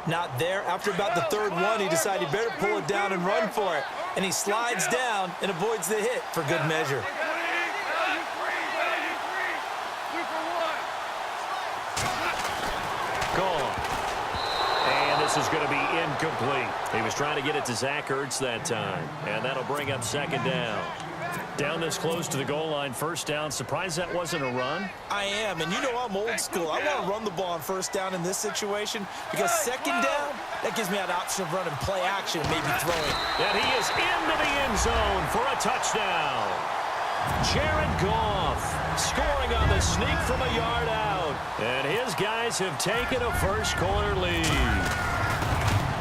Not there. After about the third one, he decided he better pull it down and run for it. And he slides down and avoids the hit for good measure. Gone. And this is going to be incomplete. He was trying to get it to Zach Ertz that time. And that'll bring up second down. Down this close to the goal line, first down. Surprised that wasn't a run? I am, and you know I'm old school. I want to run the ball on first down in this situation because second down, that gives me an option of running play action and maybe throwing. And he is into the end zone for a touchdown. Jared Goff scoring on the sneak from a yard out. And his guys have taken a first quarter lead.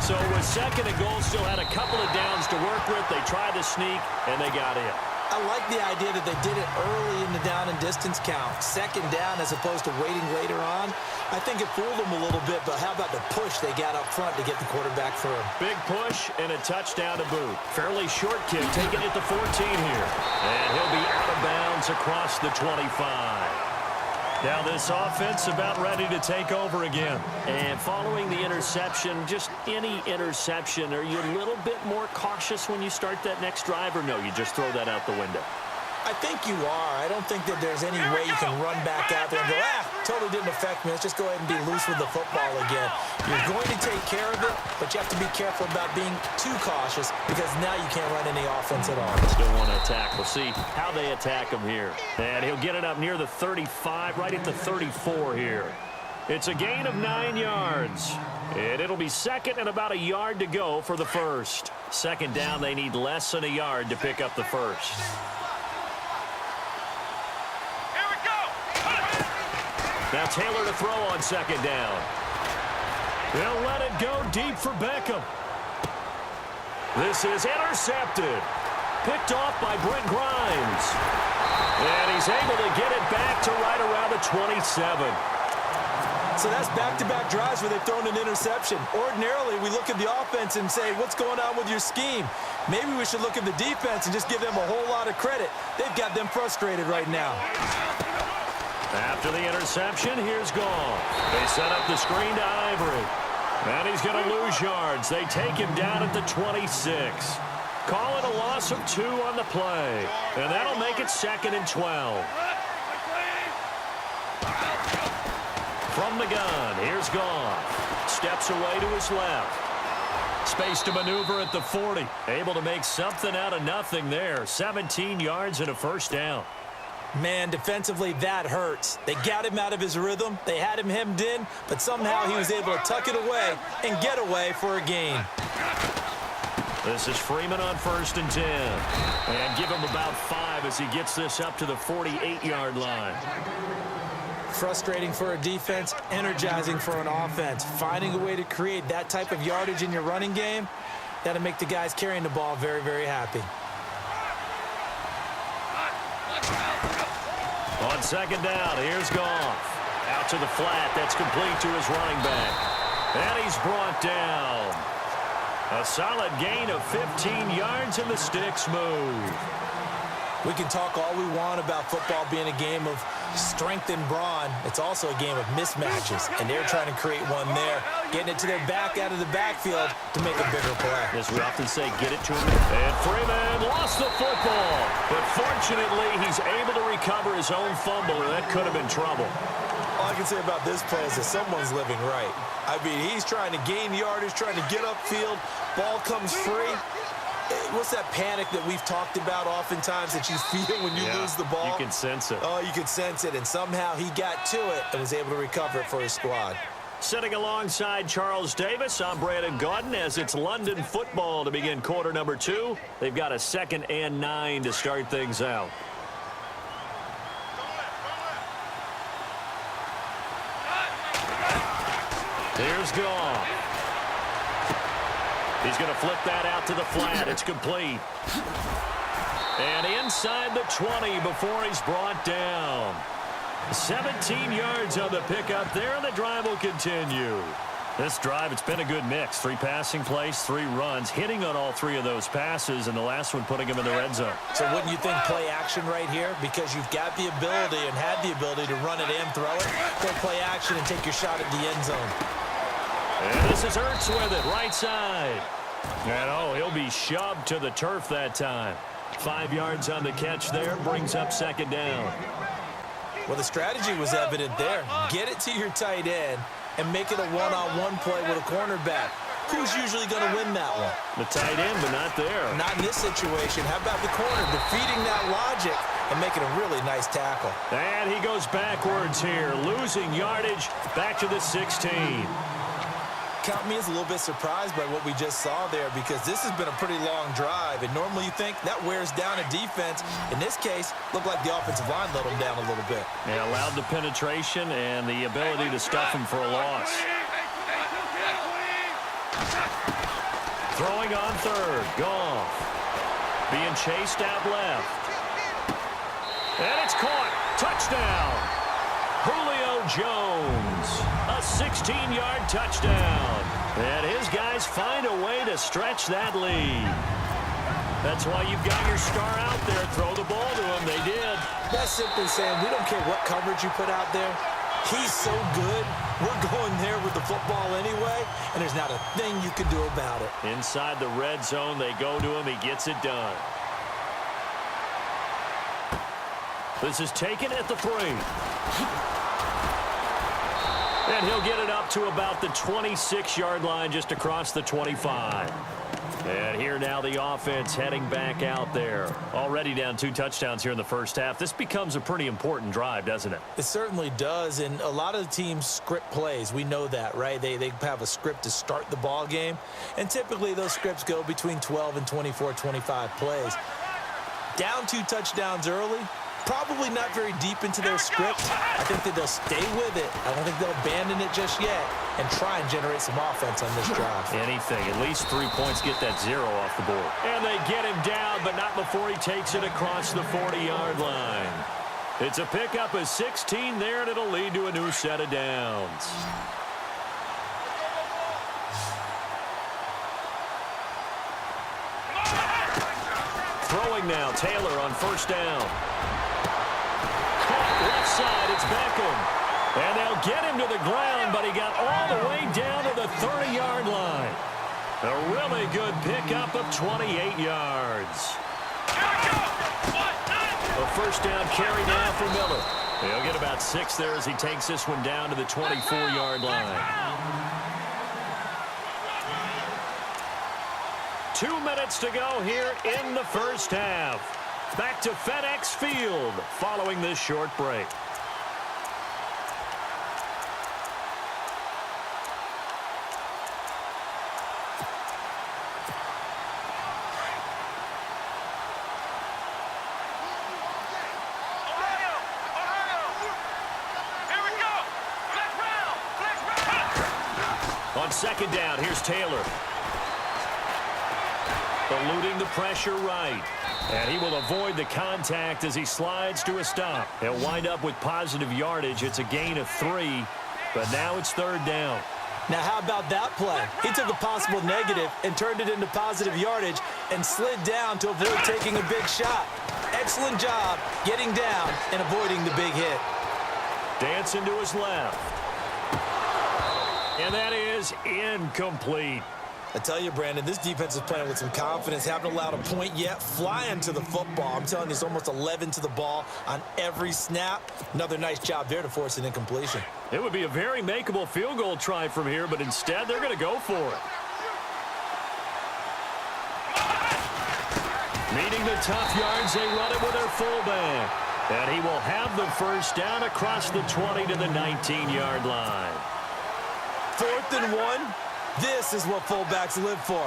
So with second and goal, still had a couple of downs to work with. They tried the sneak, and they got in. I like the idea that they did it early in the down and distance count. Second down as opposed to waiting later on. I think it fooled them a little bit, but how about the push they got up front to get the quarterback through? Big push and a touchdown to boot. Fairly short kick, taking it to 14 here. And he'll be out of bounds across the 25. Now this offense about ready to take over again. And following the interception, just any interception, are you a little bit more cautious when you start that next drive, or no, you just throw that out the window? I think you are. I don't think that there's any way you can run back out there and go, totally didn't affect me. Let's just go ahead and be loose with the football again. You're going to take care of it, but you have to be careful about being too cautious because now you can't run any offense at all. Still want to attack. We'll see how they attack him here. And he'll get it up near the 35, right at the 34 here. It's a gain of 9 yards. And it'll be second and about a yard to go for the first. Second down, they need less than a yard to pick up the first. Now Taylor to throw on second down. They'll let it go deep for Beckham. This is intercepted. Picked off by Brent Grimes. And he's able to get it back to right around the 27. So that's back-to-back drives where they've thrown an interception. Ordinarily, we look at the offense and say, what's going on with your scheme? Maybe we should look at the defense and just give them a whole lot of credit. They've got them frustrated right now. After the interception, here's Goff. They set up the screen to Ivory. And he's going to lose yards. They take him down at the 26. Call it a loss of 2 on the play. And that'll make it second and 12. From the gun, here's Goff. Steps away to his left. Space to maneuver at the 40. Able to make something out of nothing there. 17 yards and a first down. Man, defensively, that hurts. They got him out of his rhythm. They had him hemmed in, but somehow he was able to tuck it away and get away for a gain. This is Freeman on first and 10. And give him about 5 as he gets this up to the 48-yard line. Frustrating for a defense, energizing for an offense. Finding a way to create that type of yardage in your running game, that'll make the guys carrying the ball very, very happy. On second down, here's Goff. Out to the flat. That's complete to his running back. And he's brought down. A solid gain of 15 yards, and the sticks move. We can talk all we want about football being a game of strength and brawn. It's also a game of mismatches, and they're trying to create one there, getting it to their back out of the backfield to make a bigger play. As we often say, get it to him. And Freeman lost the football, but fortunately he's able to recover his own fumble, and that could have been trouble. All I can say about this play is that someone's living right. I mean, he's trying to gain yardage, trying to get upfield. Ball comes free. What's that panic that we've talked about oftentimes that you feel when you lose the ball? You can sense it. Oh, you can sense it, and somehow he got to it and was able to recover it for his squad. Sitting alongside Charles Davis, I'm Brandon Gaudin as it's London football to begin quarter number 2. They've got a 2nd and 9 to start things out. Here's Goff. He's going to flip that out to the flat. It's complete. And inside the 20 before he's brought down. 17 yards on the pickup there, and the drive will continue. This drive, it's been a good mix. 3 passing plays, 3 runs, hitting on all 3 of those passes, and the last one putting him in the red zone. So wouldn't you think play action right here? Because you've got the ability and had the ability to run it and throw it. Go play action and take your shot at the end zone. And this is Ertz with it, right side. And, oh, he'll be shoved to the turf that time. 5 yards on the catch there, brings up second down. Well, the strategy was evident there. Get it to your tight end and make it a one-on-one play with a cornerback. Who's usually going to win that one? The tight end, but not there. Not in this situation. How about the corner defeating that logic and making a really nice tackle? And he goes backwards here, losing yardage back to the 16. Count me as a little bit surprised by what we just saw there, because this has been a pretty long drive, and normally you think that wears down a defense. In this case, looked like the offensive line let them down a little bit. Yeah, allowed the penetration and the ability to stuff him for a loss. Throwing on third, Goff. Being chased out left. And it's caught. Touchdown. Julio Jones. A 16-yard touchdown. And his guys find a way to stretch that lead. That's why you've got your star out there. Throw the ball to him. They did. That's simply saying we don't care what coverage you put out there. He's so good. We're going there with the football anyway, and there's not a thing you can do about it. Inside the red zone, they go to him. He gets it done. This is taken at the 3. And he'll get it up to about the 26-yard line, just across the 25. And here now the offense heading back out there. Already down 2 touchdowns here in the first half. This becomes a pretty important drive, doesn't it? It certainly does, and a lot of the teams script plays. We know that, right? They have a script to start the ball game, and typically those scripts go between 12 and 24, 25 plays. Down 2 touchdowns early, probably not very deep into their script. I think that they'll stay with it. I don't think they'll abandon it just yet and try and generate some offense on this drive. Anything. At least 3 points, get that 0 off the board. And they get him down, but not before he takes it across the 40-yard line. It's a pickup of 16 there, and it'll lead to a new set of downs. Throwing now, Taylor on first down. Left side, it's Beckham. And they'll get him to the ground, but he got all the way down to the 30-yard line. A really good pickup of 28 yards. A first down carry now for Miller. He'll get about 6 there as he takes this one down to the 24-yard line. 2 minutes to go here in the first half. Back to FedEx Field following this short break. On second down, here's Taylor. Eluding the pressure right. And he will avoid the contact as he slides to a stop. He'll wind up with positive yardage. It's a gain of 3, but now it's third down. Now, how about that play? He took a possible negative and turned it into positive yardage and slid down to avoid taking a big shot. Excellent job getting down and avoiding the big hit. Dancing to his left. And that is incomplete. I tell you, Brandon, this defense is playing with some confidence. Haven't allowed a point yet. Flying to the football. I'm telling you, it's almost 11 to the ball on every snap. Another nice job there to force an incompletion. It would be a very makeable field goal try from here, but instead they're going to go for it. Meeting the tough yards, they run it with their fullback. And he will have the first down across the 20 to the 19-yard line. 4th and 1. This is what fullbacks live for.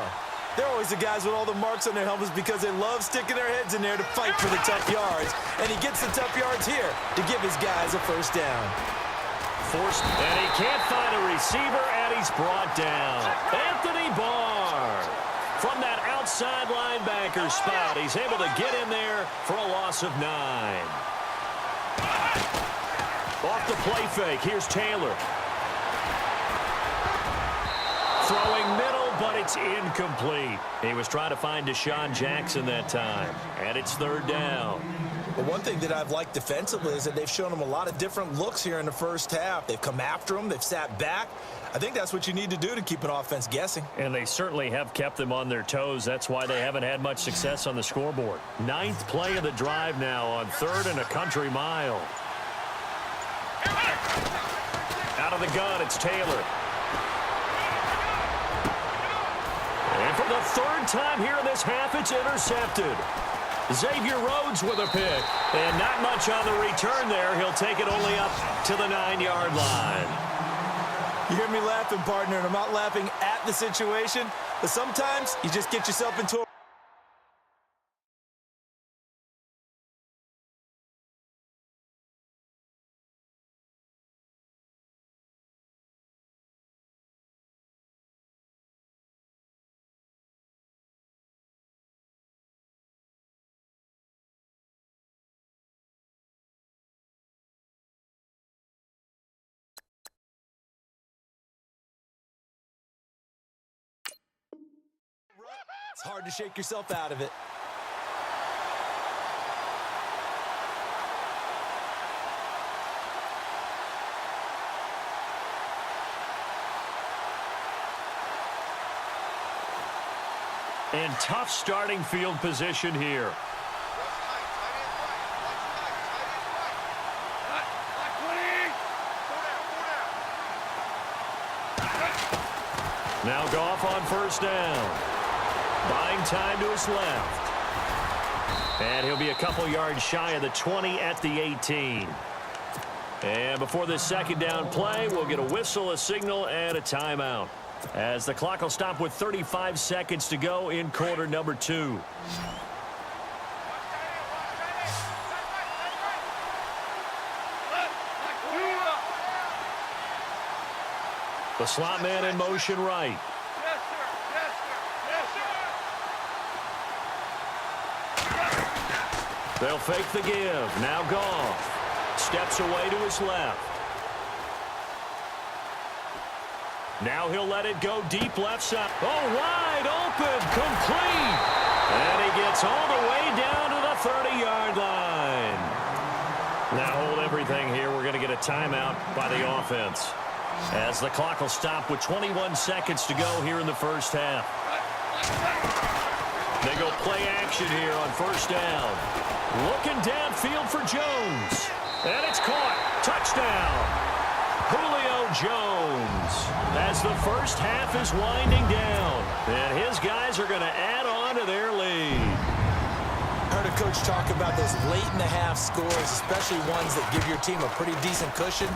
They're always the guys with all the marks on their helmets because they love sticking their heads in there to fight for the tough yards. And he gets the tough yards here to give his guys a first down. Forced, and he can't find a receiver, and he's brought down. Anthony Barr. From that outside linebacker spot, he's able to get in there for a loss of 9. Off the play fake, here's Taylor. Throwing middle, but it's incomplete. He was trying to find Deshaun Jackson that time. And it's third down. But one thing that I've liked defensively is that they've shown them a lot of different looks here in the first half. They've come after them. They've sat back. I think that's what you need to do to keep an offense guessing. And they certainly have kept them on their toes. That's why they haven't had much success on the scoreboard. 9th play of the drive now on 3rd and a country mile. Out of the gun, it's Taylor. And for the 3rd time here in this half, it's intercepted. Xavier Rhodes with a pick. And not much on the return there. He'll take it only up to the 9-yard line. You hear me laughing, partner, and I'm not laughing at the situation, but sometimes you just get yourself into a It's hard to shake yourself out of it. And tough starting field position here. Now Goff on 1st down. Buying time to his left. And he'll be a couple yards shy of the 20 at the 18. And before this 2nd down play, we'll get a whistle, a signal, and a timeout, as the clock will stop with 35 seconds to go in quarter number 2. The slot man in motion right. They'll fake the give. Now Goff steps away to his left. Now he'll let it go deep left side. Oh, wide open, complete. And he gets all the way down to the 30-yard line. Now hold everything here. We're going to get a timeout by the offense, as the clock will stop with 21 seconds to go here in the first half. They go play action here on 1st down. Looking downfield for Jones. And it's caught. Touchdown. Julio Jones, as the first half is winding down. And his guys are going to add on to their lead. I heard a coach talk about those late-in-the-half scores, especially ones that give your team a pretty decent cushion.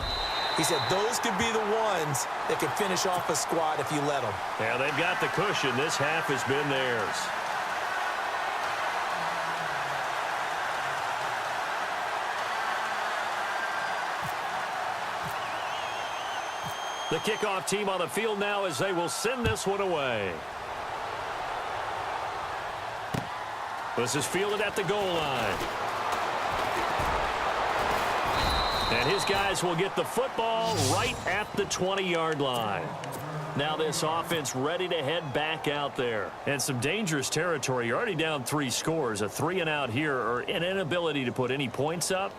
He said those could be the ones that could finish off a squad if you let them. Yeah, they've got the cushion. This half has been theirs. The kickoff team on the field now, as they will send this one away. This is fielded at the goal line. And his guys will get the football right at the 20-yard line. Now this offense ready to head back out there. And some dangerous territory. You're already down 3 scores. A 3-and-out here, or an inability to put any points up.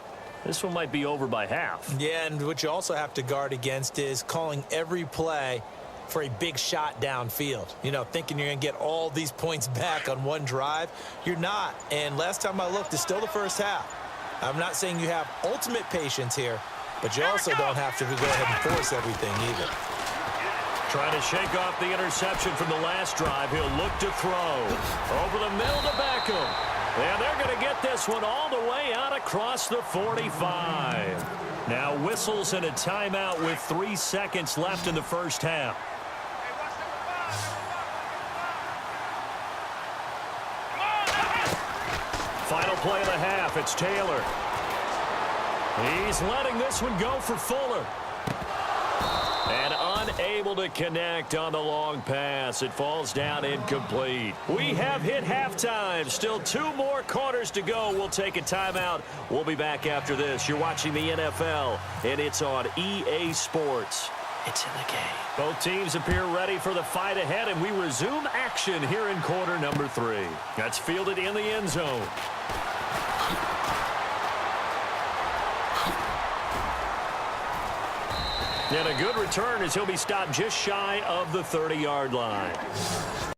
This one might be over by half. Yeah, and what you also have to guard against is calling every play for a big shot downfield. You know, thinking you're going to get all these points back on one drive. You're not. And last time I looked, it's still the first half. I'm not saying you have ultimate patience here, but you also don't have to go ahead and force everything either. Trying to shake off the interception from the last drive. He'll look to throw. Over the middle to Beckham. And they're going to get this one all the way out across the 45. Now whistles and a timeout with 3 seconds left in the first half. Final play of the half. It's Taylor. He's letting this one go for Fuller. And unable to connect on the long pass. It falls down incomplete. We have hit halftime. Still 2 more quarters to go. We'll take a timeout. We'll be back after this. You're watching the NFL, and it's on EA Sports. It's in the game. Both teams appear ready for the fight ahead, and we resume action here in quarter number 3. That's fielded in the end zone. And a good return as he'll be stopped just shy of the 30-yard line.